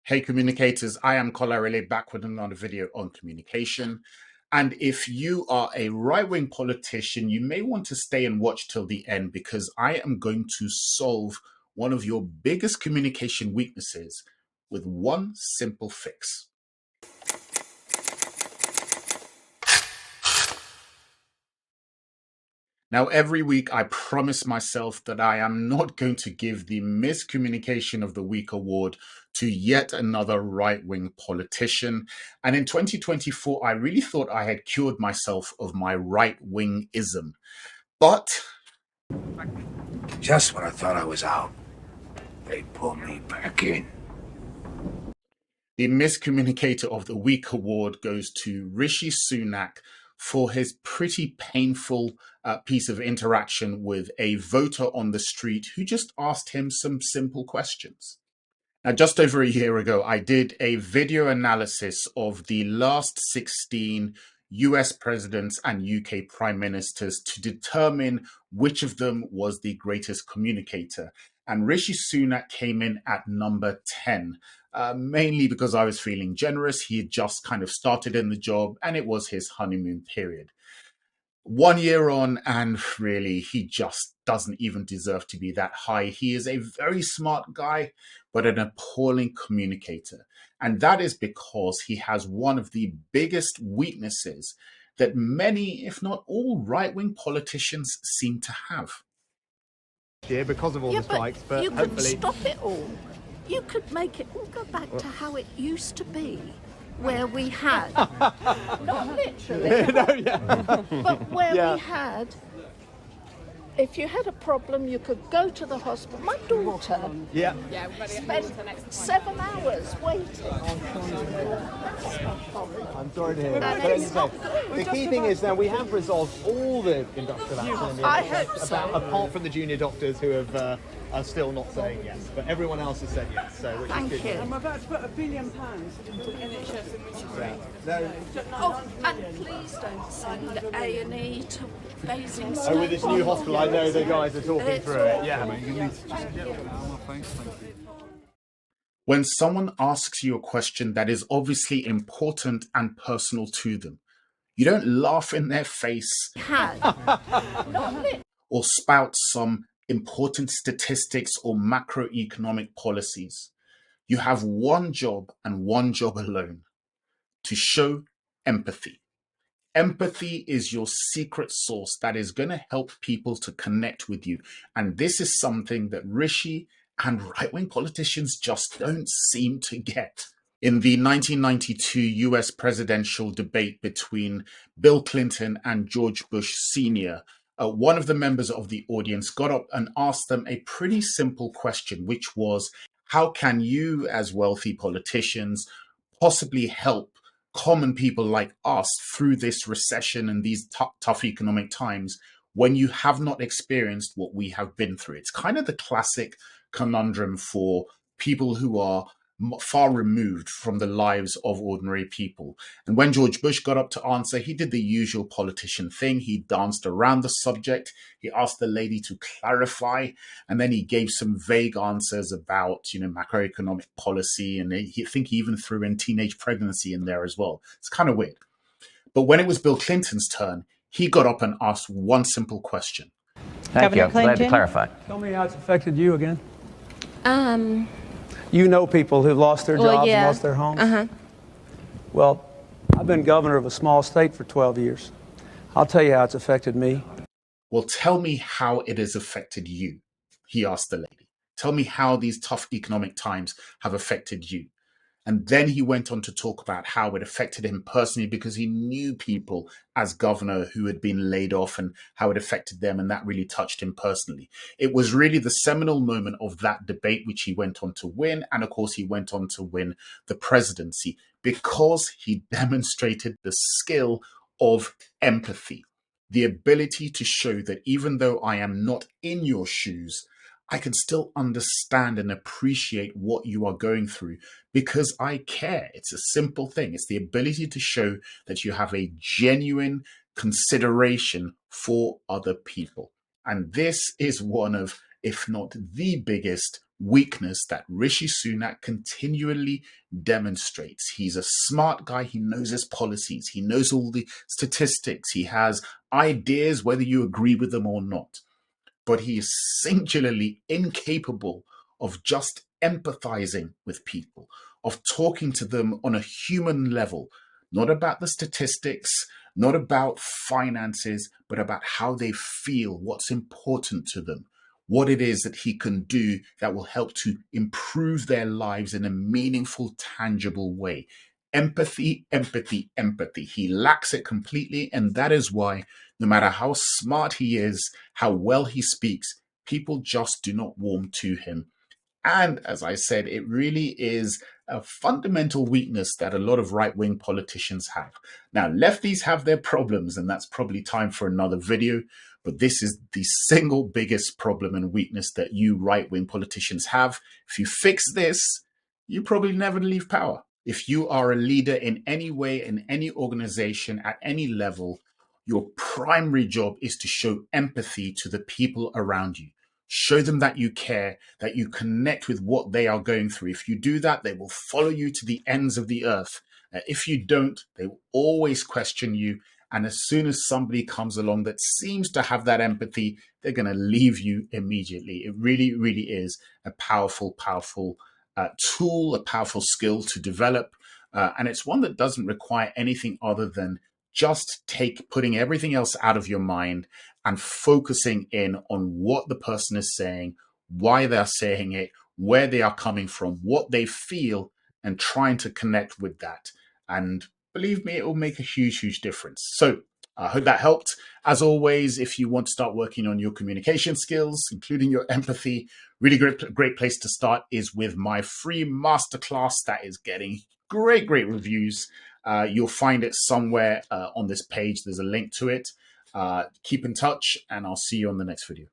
Hey communicators, I am Kolarele back with another video on communication. And if you are a right-wing politician, you may want to stay and watch till the end because I am going to solve one of your biggest communication weaknesses with one simple fix. Now, every week I promise myself that I am not going to give the Miscommunication of the Week award to yet another right-wing politician. And in 2024, I really thought I had cured myself of my right-wing-ism. But just when I thought I was out, they pulled me back in. the Miscommunicator of the Week award goes to Rishi Sunak for his pretty painful piece of interaction with a voter on the street who just asked him some simple questions. Now, just over a year ago, I did a video analysis of the last 16 US presidents and UK prime ministers to determine which of them was the greatest communicator. And Rishi Sunak came in at number 10, mainly because I was feeling generous. He had just kind of started in the job and it was his honeymoon period. 1 year on, and really, he just doesn't even deserve to be that high. He is a very smart guy, but an appalling communicator. And that is because he has one of the biggest weaknesses that many, if not all, right-wing politicians seem to have. Yeah, because of all the strikes, but you hopefully... could stop it all. You could make it all go back to how it used to be. Where we had, not literally, no, yeah. but where we had, if you had a problem, you could go to the hospital. My daughter spent 7 hours waiting. I'm sorry to hear that. But as I say, the key thing is now we have resolved all the industrial action in the I hope so. apart from the junior doctors who have are still not saying yes, but everyone else has said yes, so which Thank is good. you. I'm about to put £1 billion into NHS and which No. Oh, and please don't send A&E to Basingstoke. Oh, with this new hospital, I know the guys are talking through it. Yeah. When someone asks you a question that is obviously important and personal to them, you don't laugh in their face or spout some important statistics or macroeconomic policies. You have one job and one job alone: to show empathy. Empathy is your secret sauce that is going to help people to connect with you. And this is something that Rishi and right-wing politicians just don't seem to get. In the 1992 US presidential debate between Bill Clinton and George Bush Sr., one of the members of the audience got up and asked them a pretty simple question, which was, how can you, as wealthy politicians, possibly help common people like us through this recession and these tough economic times when you have not experienced what we have been through? It's kind of the classic conundrum for people who are far removed from the lives of ordinary people. And when George Bush got up to answer, he did the usual politician thing. He danced around the subject. He asked the lady to clarify, and then he gave some vague answers about, macroeconomic policy. And I think he even threw in teenage pregnancy in there as well. It's kind of weird. But when it was Bill Clinton's turn, he got up and asked one simple question. Thank you. I'm glad to clarify. Tell me how it's affected you again. You know people who lost their jobs and lost their homes? Well, I've been governor of a small state for 12 years. I'll tell you how it's affected me. Well, tell me how it has affected you, he asked the lady. Tell me how these tough economic times have affected you. And then he went on to talk about how it affected him personally because he knew people as governor who had been laid off and how it affected them. And that really touched him personally. It was really the seminal moment of that debate, which he went on to win. And of course, he went on to win the presidency because he demonstrated the skill of empathy, the ability to show that even though I am not in your shoes, I can still understand and appreciate what you are going through because I care. It's a simple thing. It's the ability to show that you have a genuine consideration for other people. And this is one of, if not the biggest, weakness that Rishi Sunak continually demonstrates. He's a smart guy. He knows his policies. He knows all the statistics. He has ideas, whether you agree with them or not. But he is singularly incapable of just empathizing with people, of talking to them on a human level, not about the statistics, not about finances, but about how they feel, what's important to them, what it is that he can do that will help to improve their lives in a meaningful, tangible way. Empathy, empathy, empathy. He lacks it completely. And that is why, no matter how smart he is, how well he speaks, people just do not warm to him. And as I said, it really is a fundamental weakness that a lot of right-wing politicians have. Now, lefties have their problems, and that's probably time for another video. But this is the single biggest problem and weakness that you right-wing politicians have. If you fix this, you probably never leave power. If you are a leader in any way, in any organization, at any level, your primary job is to show empathy to the people around you. Show them that you care, that you connect with what they are going through. If you do that, they will follow you to the ends of the earth. If you don't, they will always question you. And as soon as somebody comes along that seems to have that empathy, they're going to leave you immediately. It really, really is a powerful, powerful tool, a powerful skill to develop. And it's one that doesn't require anything other than just putting everything else out of your mind and focusing in on what the person is saying, why they're saying it, where they are coming from, what they feel, and trying to connect with that. And believe me, it will make a huge, huge difference. So I hope that helped. As always, if you want to start working on your communication skills, including your empathy, really great place to start is with my free masterclass that is getting great reviews. You'll find it somewhere on this page. There's a link to it. Keep in touch, and I'll see you on the next video.